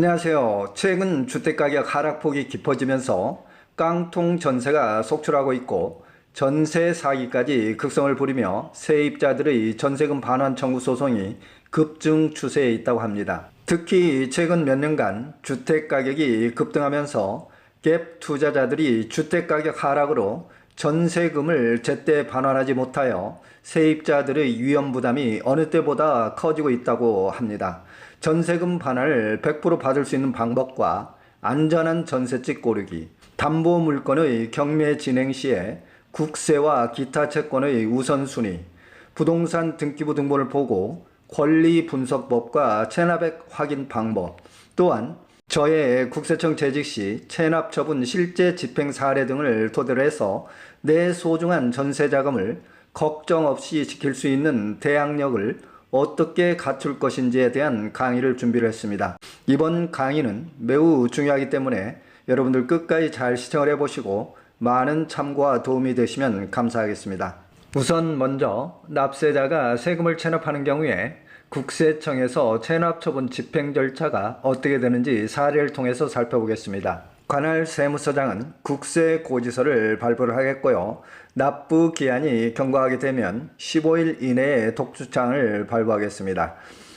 안녕하세요. 최근 주택가격 하락폭이 깊어지면서 깡통 전세가 속출하고 있고 전세 사기까지 극성을 부리며 세입자들의 전세금 반환 청구 소송이 급증 추세에 있다고 합니다. 특히 최근 몇 년간 주택가격이 급등하면서 갭 투자자들이 주택가격 하락으로 전세금을 제때 반환하지 못하여 세입자들의 위험 부담이 어느 때보다 커지고 있다고 합니다. 전세금 반환을 100% 받을 수 있는 방법과 안전한 전셋집 고르기, 담보물건의 경매 진행 시에 국세와 기타 채권의 우선순위, 부동산 등기부 등본을 보고 권리 분석법과 체납액 확인 방법, 또한 저의 국세청 재직 시 체납 처분 실제 집행 사례 등을 토대로 해서 내 소중한 전세 자금을 걱정 없이 지킬 수 있는 대항력을 어떻게 갖출 것인지에 대한 강의를 준비를 했습니다. 이번 강의는 매우 중요하기 때문에 여러분들 끝까지 잘 시청을 해보시고 많은 참고와 도움이 되시면 감사하겠습니다. 우선 먼저 납세자가 세금을 체납하는 경우에 국세청에서 체납처분 집행 절차가 어떻게 되는지 사례를 통해서 살펴보겠습니다. 관할 세무서장은 국세고지서를 발부를 하겠고요. 납부 기한이 경과하게 되면 15일 이내에 독주장을 발부하겠습니다.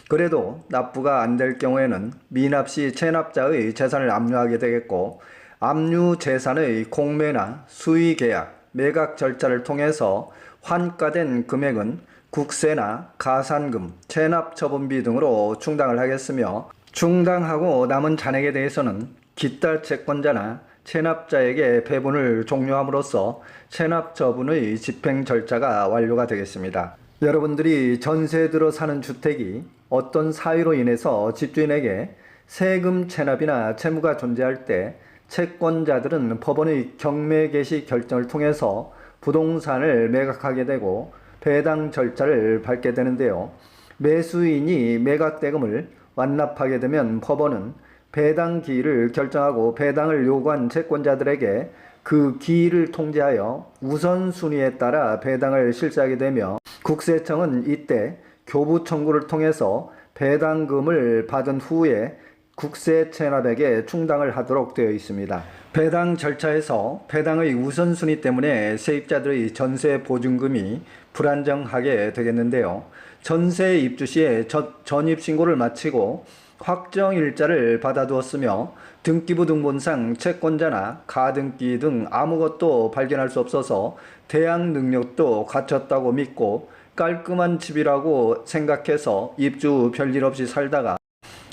그래도 납부가 안 될 경우에는 미납 시 체납자의 재산을 압류하게 되겠고, 압류 재산의 공매나 수의계약, 매각 절차를 통해서 환가된 금액은 국세나 가산금, 체납처분비 등으로 충당을 하겠으며, 충당하고 남은 잔액에 대해서는 기타 채권자나 체납자에게 배분을 종료함으로써 체납처분의 집행 절차가 완료가 되겠습니다. 여러분들이 전세 들어 사는 주택이 어떤 사유로 인해서 집주인에게 세금 체납이나 채무가 존재할 때 채권자들은 법원의 경매 개시 결정을 통해서 부동산을 매각하게 되고 배당 절차를 밟게 되는데요. 매수인이 매각 대금을 완납하게 되면 법원은 배당 기일을 결정하고 배당을 요구한 채권자들에게 그 기일을 통지하여 우선순위에 따라 배당을 실시하게 되며, 국세청은 이때 교부 청구를 통해서 배당금을 받은 후에 국세 체납액에 충당을 하도록 되어 있습니다. 배당 절차에서 배당의 우선순위 때문에 세입자들의 전세 보증금이 불안정하게 되겠는데요. 전세 입주 시에 전입신고를 마치고 확정일자를 받아두었으며 등기부 등본상 채권자나 가등기 등 아무것도 발견할 수 없어서 대항 능력도 갖췄다고 믿고 깔끔한 집이라고 생각해서 입주 별일 없이 살다가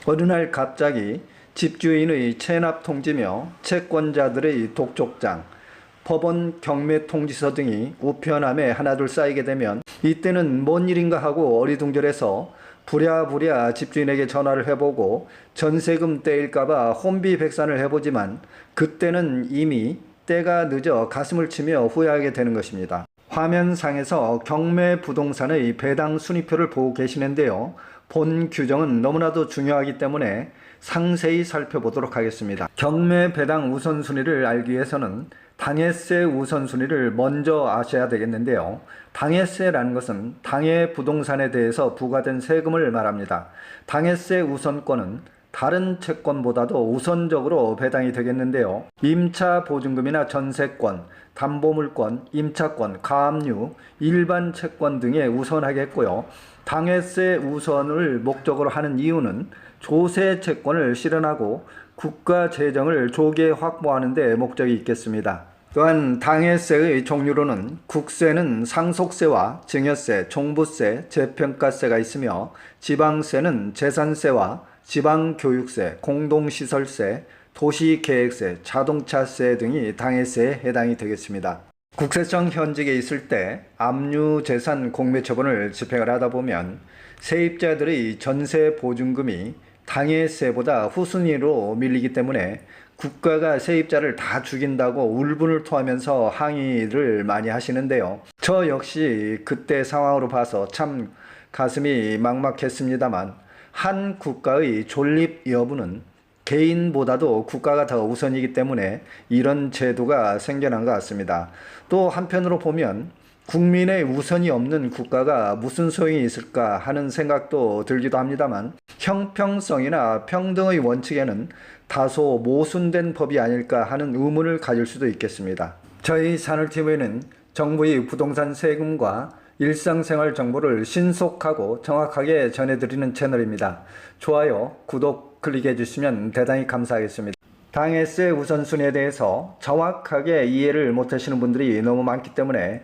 어느 날 갑자기 집주인의 체납 통지며 채권자들의 독촉장, 법원 경매 통지서 등이 우편함에 하나둘 쌓이게 되면 이때는 뭔 일인가 하고 어리둥절해서 부랴부랴 집주인에게 전화를 해보고 전세금 떼일까봐 혼비백산을 해보지만 그때는 이미 때가 늦어 가슴을 치며 후회하게 되는 것입니다. 화면상에서 경매 부동산의 배당 순위표를 보고 계시는데요. 본 규정은 너무나도 중요하기 때문에 상세히 살펴보도록 하겠습니다. 경매 배당 우선순위를 알기 위해서는 당해세 우선순위를 먼저 아셔야 되겠는데요. 당해세라는 것은 당해 부동산에 대해서 부과된 세금을 말합니다. 당해세 우선권은 다른 채권보다도 우선적으로 배당이 되겠는데요. 임차 보증금이나 전세권, 담보물권, 임차권, 가압류, 일반 채권 등에 우선하겠고요. 당해세 우선을 목적으로 하는 이유는 조세 채권을 실현하고 국가 재정을 조기에 확보하는 데 목적이 있겠습니다. 또한 당해세의 종류로는 국세는 상속세와 증여세, 종부세, 재평가세가 있으며 지방세는 재산세와 지방교육세, 공동시설세, 도시계획세, 자동차세 등이 당해세에 해당이 되겠습니다. 국세청 현직에 있을 때 압류재산 공매처분을 집행을 하다 보면 세입자들의 전세 보증금이 당해세보다 후순위로 밀리기 때문에 국가가 세입자를 다 죽인다고 울분을 토하면서 항의를 많이 하시는데요. 저 역시 그때 상황으로 봐서 참 가슴이 막막했습니다만, 한 국가의 존립 여부는 개인보다도 국가가 더 우선이기 때문에 이런 제도가 생겨난 것 같습니다. 또 한편으로 보면 국민의 우선이 없는 국가가 무슨 소용이 있을까 하는 생각도 들기도 합니다만 형평성이나 평등의 원칙에는 다소 모순된 법이 아닐까 하는 의문을 가질 수도 있겠습니다. 저희 산울TV는 정부의 부동산 세금과 일상생활 정보를 신속하고 정확하게 전해드리는 채널입니다. 좋아요, 구독 클릭해 주시면 대단히 감사하겠습니다. 당해세 우선순위에 대해서 정확하게 이해를 못하시는 분들이 너무 많기 때문에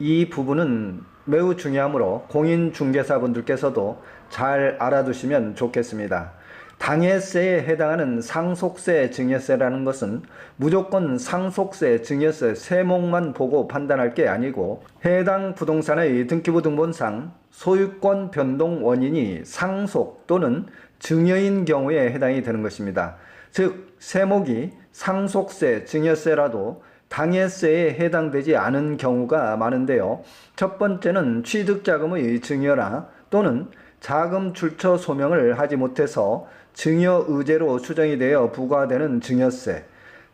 이 부분은 매우 중요하므로 공인중개사분들께서도 잘 알아두시면 좋겠습니다. 당해세에 해당하는 상속세, 증여세라는 것은 무조건 상속세, 증여세 세목만 보고 판단할 게 아니고 해당 부동산의 등기부 등본상 소유권 변동 원인이 상속 또는 증여인 경우에 해당이 되는 것입니다. 즉 세목이 상속세, 증여세라도 당해세에 해당되지 않은 경우가 많은데요. 첫 번째는 취득자금의 증여나 또는 자금 출처 소명을 하지 못해서 증여의제로 추정이 되어 부과되는 증여세,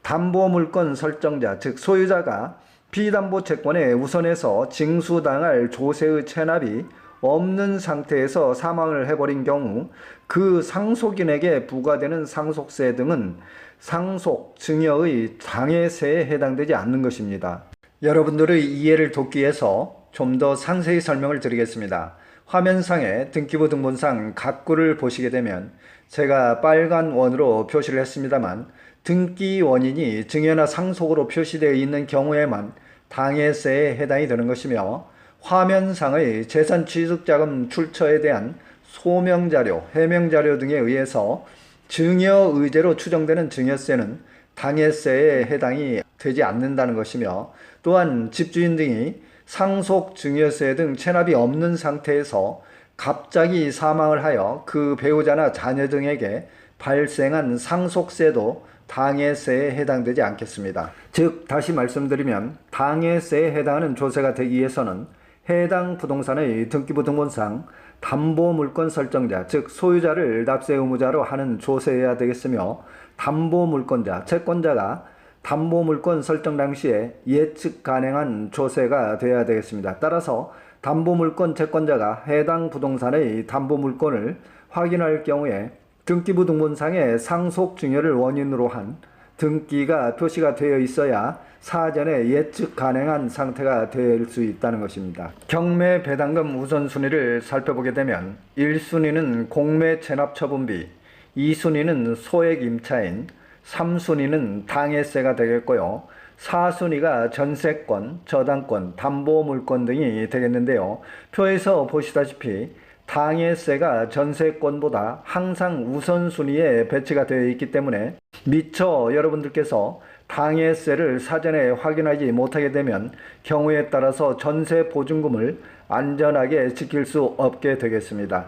담보물권 설정자 즉 소유자가 피담보채권에 우선해서 징수당할 조세의 체납이 없는 상태에서 사망을 해버린 경우 그 상속인에게 부과되는 상속세 등은 상속, 증여의 당해세에 해당되지 않는 것입니다. 여러분들의 이해를 돕기 위해서 좀 더 상세히 설명을 드리겠습니다. 화면상에 등기부 등본상 각구를 보시게 되면 제가 빨간 원으로 표시를 했습니다만 등기 원인이 증여나 상속으로 표시되어 있는 경우에만 당해세에 해당이 되는 것이며 화면상의 재산취득자금 출처에 대한 소명자료, 해명자료 등에 의해서 증여의제로 추정되는 증여세는 당해세에 해당이 되지 않는다는 것이며 또한 집주인 등이 상속, 증여세 등 체납이 없는 상태에서 갑자기 사망을 하여 그 배우자나 자녀 등에게 발생한 상속세도 당해세에 해당되지 않겠습니다. 즉 다시 말씀드리면 당해세에 해당하는 조세가 되기 위해서는 해당 부동산의 등기부 등본상 담보물권 설정자 즉 소유자를 납세 의무자로 하는 조세여야 되겠으며 담보물권자, 채권자가 담보물권 설정 당시에 예측 가능한 조세가 되어야 되겠습니다. 따라서 담보물권 채권자가 해당 부동산의 담보물권을 확인할 경우에 등기부 등본상의 상속 증여를 원인으로 한 등기가 표시가 되어 있어야 사전에 예측 가능한 상태가 될 수 있다는 것입니다. 경매 배당금 우선순위를 살펴보게 되면 1순위는 공매 체납 처분비, 2순위는 소액 임차인, 3순위는 당해세가 되겠고요. 4순위가 전세권, 저당권, 담보물권 등이 되겠는데요. 표에서 보시다시피 당해세가 전세권보다 항상 우선순위에 배치가 되어 있기 때문에 미처 여러분들께서 당해세를 사전에 확인하지 못하게 되면 경우에 따라서 전세 보증금을 안전하게 지킬 수 없게 되겠습니다.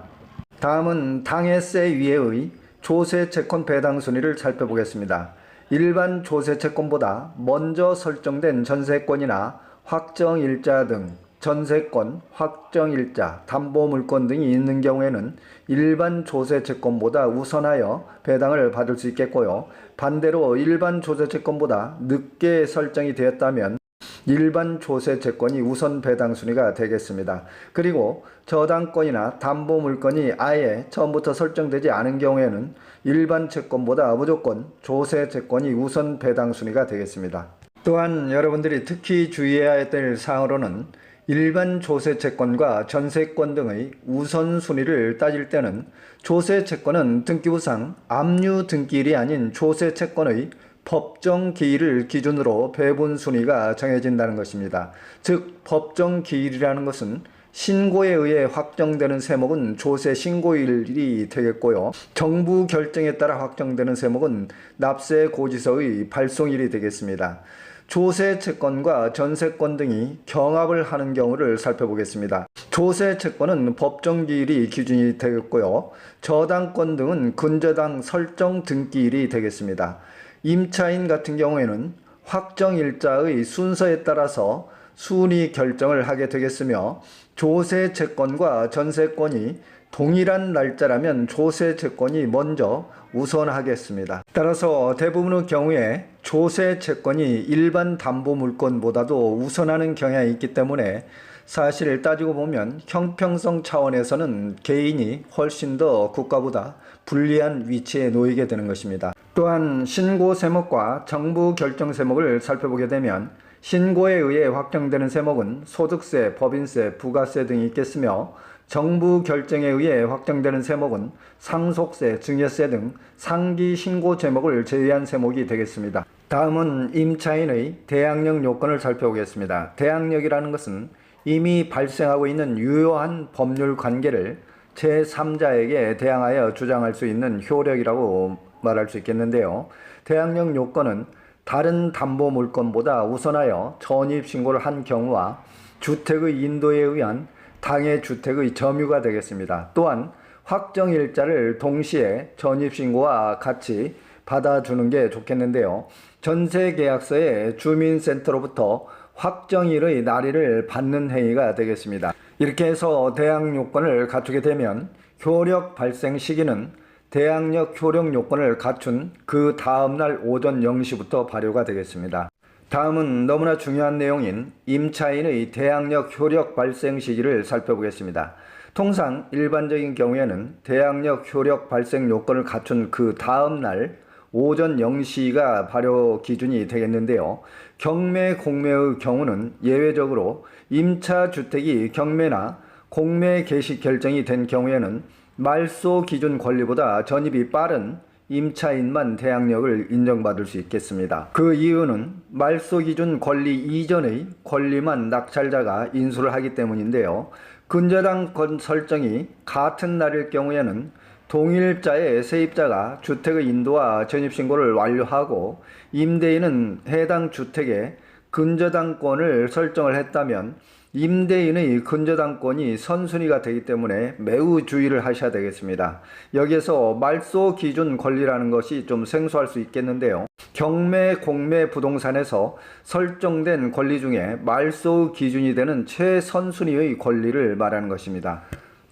다음은 당해세 위에의 조세채권 배당 순위를 살펴보겠습니다. 일반 조세채권보다 먼저 설정된 전세권이나 확정일자 등 전세권, 확정일자, 담보물권 등이 있는 경우에는 일반 조세채권보다 우선하여 배당을 받을 수 있겠고요. 반대로 일반 조세채권보다 늦게 설정이 되었다면 일반 조세채권이 우선 배당 순위가 되겠습니다. 그리고 저당권이나 담보물권이 아예 처음부터 설정되지 않은 경우에는 일반 채권보다 무조건 조세채권이 우선 배당 순위가 되겠습니다. 또한 여러분들이 특히 주의해야 될 사항으로는 일반 조세채권과 전세권 등의 우선순위를 따질 때는 조세채권은 등기부상 압류 등기일이 아닌 조세채권의 법정 기일을 기준으로 배분 순위가 정해진다는 것입니다. 즉 법정 기일이라는 것은 신고에 의해 확정되는 세목은 조세 신고일이 되겠고요. 정부 결정에 따라 확정되는 세목은 납세 고지서의 발송일이 되겠습니다. 조세채권과 전세권 등이 경합을 하는 경우를 살펴보겠습니다. 조세채권은 법정기일이 기준이 되겠고요. 저당권 등은 근저당 설정 등기일이 되겠습니다. 임차인 같은 경우에는 확정일자의 순서에 따라서 순위 결정을 하게 되겠으며 조세채권과 전세권이 동일한 날짜라면 조세채권이 먼저 우선하겠습니다. 따라서 대부분의 경우에 조세 채권이 일반 담보 물건보다도 우선하는 경향이 있기 때문에 사실 따지고 보면 형평성 차원에서는 개인이 훨씬 더 국가보다 불리한 위치에 놓이게 되는 것입니다. 또한 신고 세목과 정부 결정 세목을 살펴보게 되면 신고에 의해 확정되는 세목은 소득세, 법인세, 부가세 등이 있겠으며 정부 결정에 의해 확정되는 세목은 상속세, 증여세 등 상기 신고 제목을 제외한 세목이 되겠습니다. 다음은 임차인의 대항력 요건을 살펴보겠습니다. 대항력이라는 것은 이미 발생하고 있는 유효한 법률 관계를 제3자에게 대항하여 주장할 수 있는 효력이라고 말할 수 있겠는데요. 대항력 요건은 다른 담보 물건보다 우선하여 전입신고를 한 경우와 주택의 인도에 의한 당해 주택의 점유가 되겠습니다. 또한 확정일자를 동시에 전입신고와 같이 받아주는 게 좋겠는데요. 전세계약서에 주민센터로부터 확정일의 날일을 받는 행위가 되겠습니다. 이렇게 해서 대항 요건을 갖추게 되면 효력 발생 시기는 대항력 효력 요건을 갖춘 그 다음날 오전 0시부터 발효가 되겠습니다. 다음은 너무나 중요한 내용인 임차인의 대항력 효력 발생 시기를 살펴보겠습니다. 통상 일반적인 경우에는 대항력 효력 발생 요건을 갖춘 그 다음날 오전 0시가 발효 기준이 되겠는데요. 경매, 공매의 경우는 예외적으로 임차주택이 경매나 공매 개시 결정이 된 경우에는 말소 기준 권리보다 전입이 빠른 임차인만 대항력을 인정받을 수 있겠습니다. 그 이유는 말소 기준 권리 이전의 권리만 낙찰자가 인수를 하기 때문인데요. 근저당권 설정이 같은 날일 경우에는 동일자의 세입자가 주택의 인도와 전입신고를 완료하고 임대인은 해당 주택에 근저당권을 설정을 했다면 임대인의 근저당권이 선순위가 되기 때문에 매우 주의를 하셔야 되겠습니다. 여기에서 말소 기준 권리라는 것이 좀 생소할 수 있겠는데요. 경매, 공매 부동산에서 설정된 권리 중에 말소 기준이 되는 최선순위의 권리를 말하는 것입니다.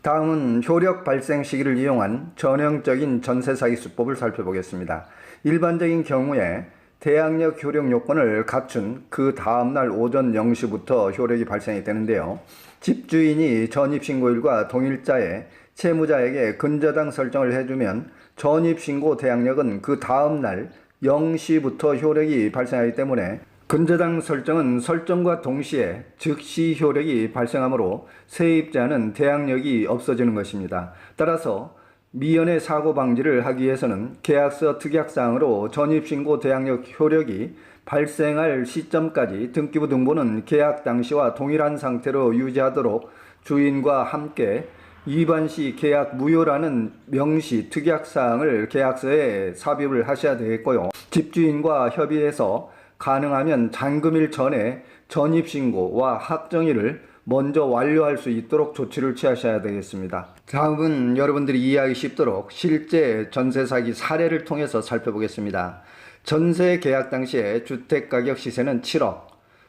다음은 효력 발생 시기를 이용한 전형적인 전세사기 수법을 살펴보겠습니다. 일반적인 경우에 대항력 효력 요건을 갖춘 그 다음날 오전 0시부터 효력이 발생이 되는데요. 집주인이 전입신고일과 동일자에 채무자에게 근저당 설정을 해주면 전입신고 대항력은 그 다음날 0시부터 효력이 발생하기 때문에 근저당 설정은 설정과 동시에 즉시 효력이 발생하므로 세입자는 대항력이 없어지는 것입니다. 따라서 미연의 사고 방지를 하기 위해서는 계약서 특약사항으로 전입신고 대항력 효력이 발생할 시점까지 등기부 등본은 계약 당시와 동일한 상태로 유지하도록 주인과 함께 위반 시 계약 무효라는 명시 특약사항을 계약서에 삽입을 하셔야 되겠고요. 집주인과 협의해서 가능하면 잔금일 전에 전입신고와 확정일을 먼저 완료할 수 있도록 조치를 취하셔야 되겠습니다. 다음은 여러분들이 이해하기 쉽도록 실제 전세 사기 사례를 통해서 살펴보겠습니다. 전세 계약 당시에 주택가격 시세는 7억,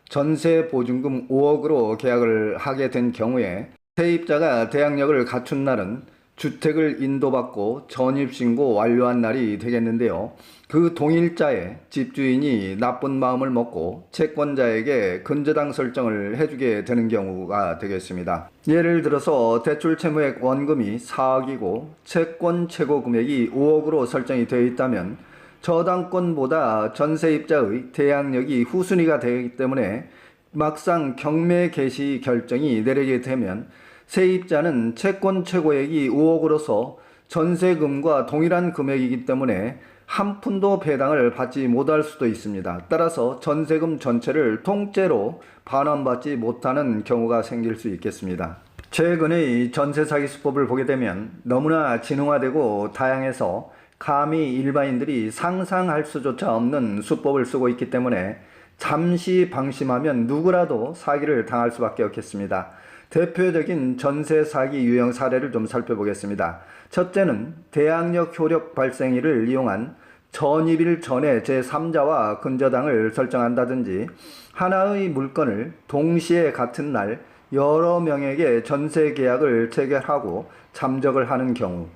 전세 보증금 5억으로 계약을 하게 된 경우에 세입자가 대항력을 갖춘 날은 주택을 인도받고 전입신고 완료한 날이 되겠는데요. 그 동일자에 집주인이 나쁜 마음을 먹고 채권자에게 근저당 설정을 해주게 되는 경우가 되겠습니다. 예를 들어서 대출 채무액 원금이 4억이고 채권 최고 금액이 5억으로 설정이 되어 있다면 저당권보다 전세입자의 대항력이 후순위가 되기 때문에 막상 경매 개시 결정이 내리게 되면 세입자는 채권 최고액이 5억으로서 전세금과 동일한 금액이기 때문에 한 푼도 배당을 받지 못할 수도 있습니다. 따라서 전세금 전체를 통째로 반환받지 못하는 경우가 생길 수 있겠습니다. 최근의 전세 사기 수법을 보게 되면 너무나 진흥화되고 다양해서 감히 일반인들이 상상할 수조차 없는 수법을 쓰고 있기 때문에 잠시 방심하면 누구라도 사기를 당할 수밖에 없겠습니다. 대표적인 전세 사기 유형 사례를 좀 살펴보겠습니다. 첫째는 대항력 효력 발생일을 이용한 전입일 전에 제3자와 근저당을 설정한다든지 하나의 물건을 동시에 같은 날 여러 명에게 전세 계약을 체결하고 잠적을 하는 경우,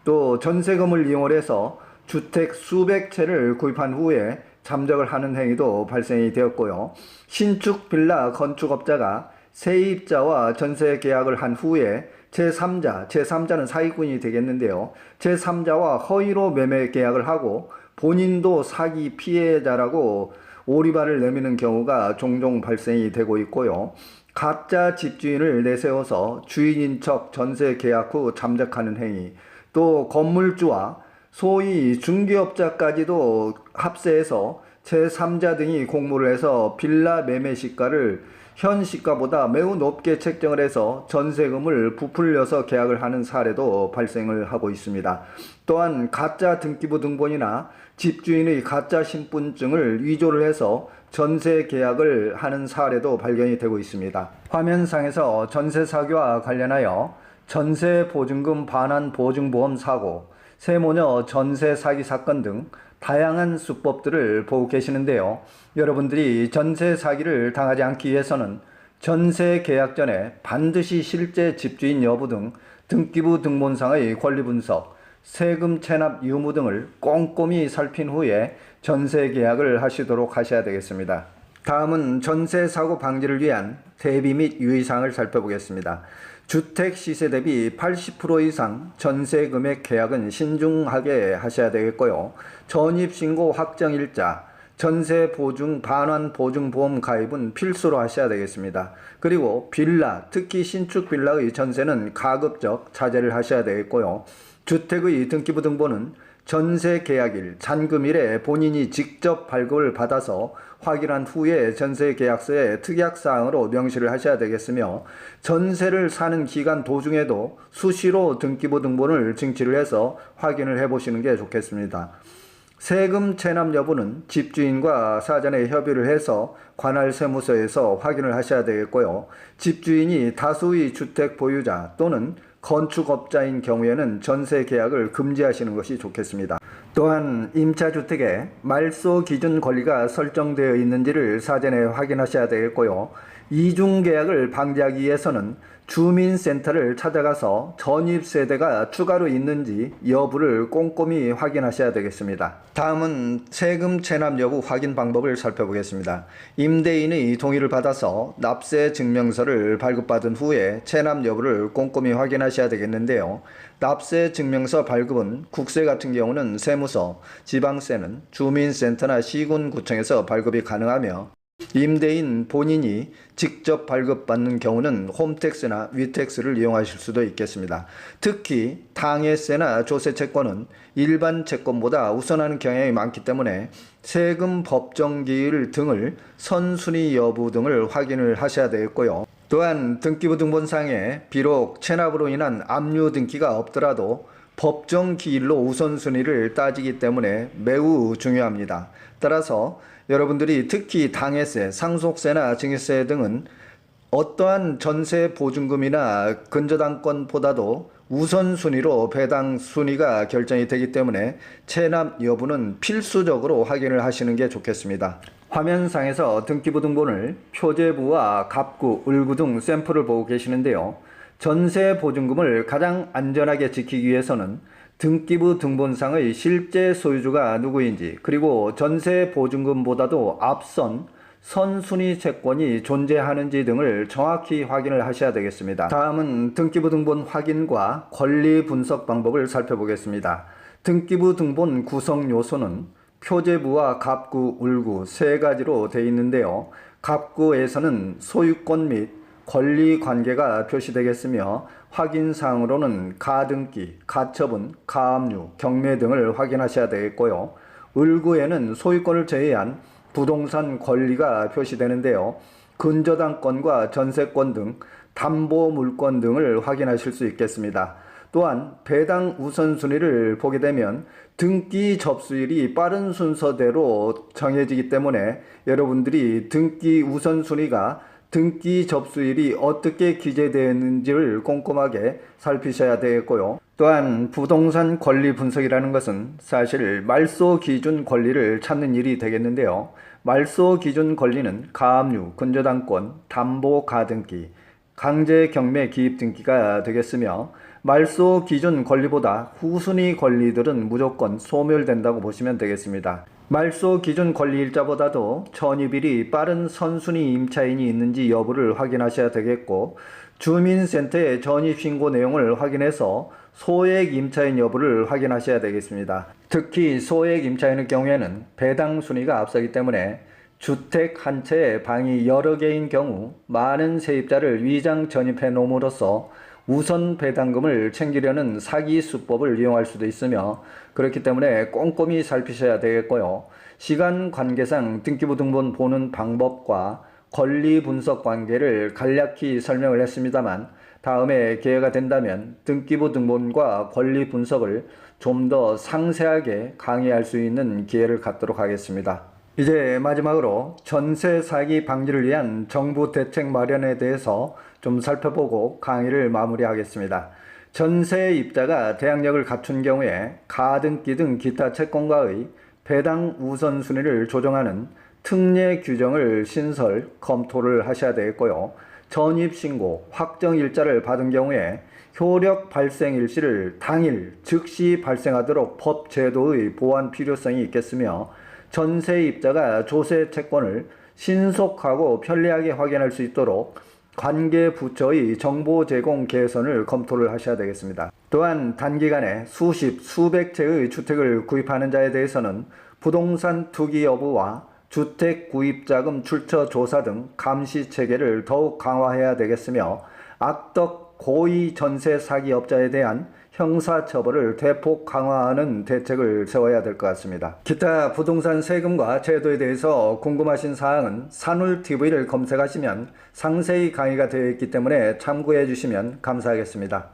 또 전세금을 이용해서 주택 수백 채를 구입한 후에 잠적을 하는 행위도 발생이 되었고요. 신축 빌라 건축업자가 세입자와 전세 계약을 한 후에 제3자는 사기꾼이 되겠는데요. 제3자와 허위로 매매 계약을 하고 본인도 사기 피해자라고 오리발을 내미는 경우가 종종 발생이 되고 있고요. 가짜 집주인을 내세워서 주인인 척 전세 계약 후 잠적하는 행위, 또 건물주와 소위 중개업자까지도 합세해서 제3자 등이 공모를 해서 빌라 매매 시가를 현 시가보다 매우 높게 책정을 해서 전세금을 부풀려서 계약을 하는 사례도 발생을 하고 있습니다. 또한 가짜 등기부 등본이나 집주인의 가짜 신분증을 위조를 해서 전세 계약을 하는 사례도 발견이 되고 있습니다. 화면상에서 전세 사기와 관련하여 전세 보증금 반환 보증보험 사고, 세모녀 전세 사기 사건 등 다양한 수법들을 보고 계시는데요. 여러분들이 전세 사기를 당하지 않기 위해서는 전세 계약 전에 반드시 실제 집주인 여부 등 등기부 등본상의 권리 분석, 세금 체납 유무 등을 꼼꼼히 살핀 후에 전세 계약을 하시도록 하셔야 되겠습니다. 다음은 전세 사고 방지를 위한 대비 및 유의사항을 살펴보겠습니다. 주택 시세 대비 80% 이상 전세 금액 계약은 신중하게 하셔야 되겠고요. 전입신고 확정일자, 전세 보증 반환 보증보험 가입은 필수로 하셔야 되겠습니다. 그리고 빌라, 특히 신축 빌라의 전세는 가급적 자제를 하셔야 되겠고요. 주택의 등기부 등본은 전세 계약일, 잔금일에 본인이 직접 발급을 받아서 확인한 후에 전세 계약서에 특약사항으로 명시를 하셔야 되겠으며, 전세를 사는 기간 도중에도 수시로 등기부 등본을 증치를 해서 확인을 해 보시는 게 좋겠습니다. 세금 체납 여부는 집주인과 사전에 협의를 해서 관할 세무서에서 확인을 하셔야 되겠고요. 집주인이 다수의 주택 보유자 또는 건축업자인 경우에는 전세 계약을 금지하시는 것이 좋겠습니다. 또한 임차주택에 말소 기준 권리가 설정되어 있는지를 사전에 확인하셔야 되겠고요. 이중계약을 방지하기 위해서는 주민센터를 찾아가서 전입세대가 추가로 있는지 여부를 꼼꼼히 확인하셔야 되겠습니다. 다음은 세금 체납 여부 확인 방법을 살펴보겠습니다. 임대인의 동의를 받아서 납세 증명서를 발급받은 후에 체납 여부를 꼼꼼히 확인하셔야 되겠는데요. 납세 증명서 발급은 국세 같은 경우는 세무서, 지방세는 주민센터나 시군구청에서 발급이 가능하며, 임대인 본인이 직접 발급받는 경우는 홈택스나 위택스를 이용하실 수도 있겠습니다. 특히 당해세나 조세채권은 일반 채권보다 우선하는 경향이 많기 때문에 세금 법정기일 등을 선순위 여부 등을 확인을 하셔야 되겠고요. 또한 등기부 등본상에 비록 체납으로 인한 압류 등기가 없더라도 법정 기일로 우선순위를 따지기 때문에 매우 중요합니다. 따라서 여러분들이 특히 당해세, 상속세나 증여세 등은 어떠한 전세 보증금이나 근저당권보다도 우선순위로 배당 순위가 결정이 되기 때문에 체납 여부는 필수적으로 확인을 하시는 게 좋겠습니다. 화면상에서 등기부 등본을 표제부와 갑구, 을구 등 샘플을 보고 계시는데요. 전세 보증금을 가장 안전하게 지키기 위해서는 등기부 등본상의 실제 소유주가 누구인지, 그리고 전세 보증금보다도 앞선 선순위 채권이 존재하는지 등을 정확히 확인을 하셔야 되겠습니다. 다음은 등기부 등본 확인과 권리 분석 방법을 살펴보겠습니다. 등기부 등본 구성 요소는 표제부와 갑구, 을구 세 가지로 되어 있는데요. 갑구에서는 소유권 및 권리 관계가 표시되겠으며, 확인사항으로는 가등기, 가처분, 가압류, 경매 등을 확인하셔야 되겠고요. 을구에는 소유권을 제외한 부동산 권리가 표시되는데요. 근저당권과 전세권 등 담보물권 등을 확인하실 수 있겠습니다. 또한 배당 우선순위를 보게 되면 등기 접수일이 빠른 순서대로 정해지기 때문에 여러분들이 등기 우선순위가 등기 접수일이 어떻게 기재되어 있는지를 꼼꼼하게 살피셔야 되겠고요. 또한 부동산 권리 분석이라는 것은 사실 말소 기준 권리를 찾는 일이 되겠는데요. 말소 기준 권리는 가압류, 근저당권, 담보 가등기, 강제 경매 기입 등기가 되겠으며, 말소 기준 권리보다 후순위 권리들은 무조건 소멸된다고 보시면 되겠습니다. 말소 기준 권리일자보다도 전입일이 빠른 선순위 임차인이 있는지 여부를 확인하셔야 되겠고, 주민센터의 전입신고 내용을 확인해서 소액 임차인 여부를 확인하셔야 되겠습니다. 특히 소액 임차인의 경우에는 배당 순위가 앞서기 때문에 주택 한 채에 방이 여러 개인 경우 많은 세입자를 위장 전입해 놓음으로써 우선 배당금을 챙기려는 사기 수법을 이용할 수도 있으며, 그렇기 때문에 꼼꼼히 살피셔야 되겠고요. 시간 관계상 등기부 등본 보는 방법과 권리 분석 관계를 간략히 설명을 했습니다만, 다음에 기회가 된다면 등기부 등본과 권리 분석을 좀 더 상세하게 강의할 수 있는 기회를 갖도록 하겠습니다. 이제 마지막으로 전세 사기 방지를 위한 정부 대책 마련에 대해서 좀 살펴보고 강의를 마무리하겠습니다. 전세입자가 대항력을 갖춘 경우에 가등기 등 기타 채권과의 배당 우선순위를 조정하는 특례 규정을 신설 검토를 하셔야 되겠고요. 전입신고 확정일자를 받은 경우에 효력 발생 일시를 당일 즉시 발생하도록 법 제도의 보완 필요성이 있겠으며, 전세입자가 조세 채권을 신속하고 편리하게 확인할 수 있도록 관계 부처의 정보 제공 개선을 검토를 하셔야 되겠습니다. 또한 단기간에 수십, 수백 채의 주택을 구입하는 자에 대해서는 부동산 투기 여부와 주택 구입자금 출처 조사 등 감시 체계를 더욱 강화해야 되겠으며, 악덕 고의 전세 사기업자에 대한 형사처벌을 대폭 강화하는 대책을 세워야 될 것 같습니다. 기타 부동산 세금과 제도에 대해서 궁금하신 사항은 산울TV를 검색하시면 상세히 강의가 되어 있기 때문에 참고해 주시면 감사하겠습니다.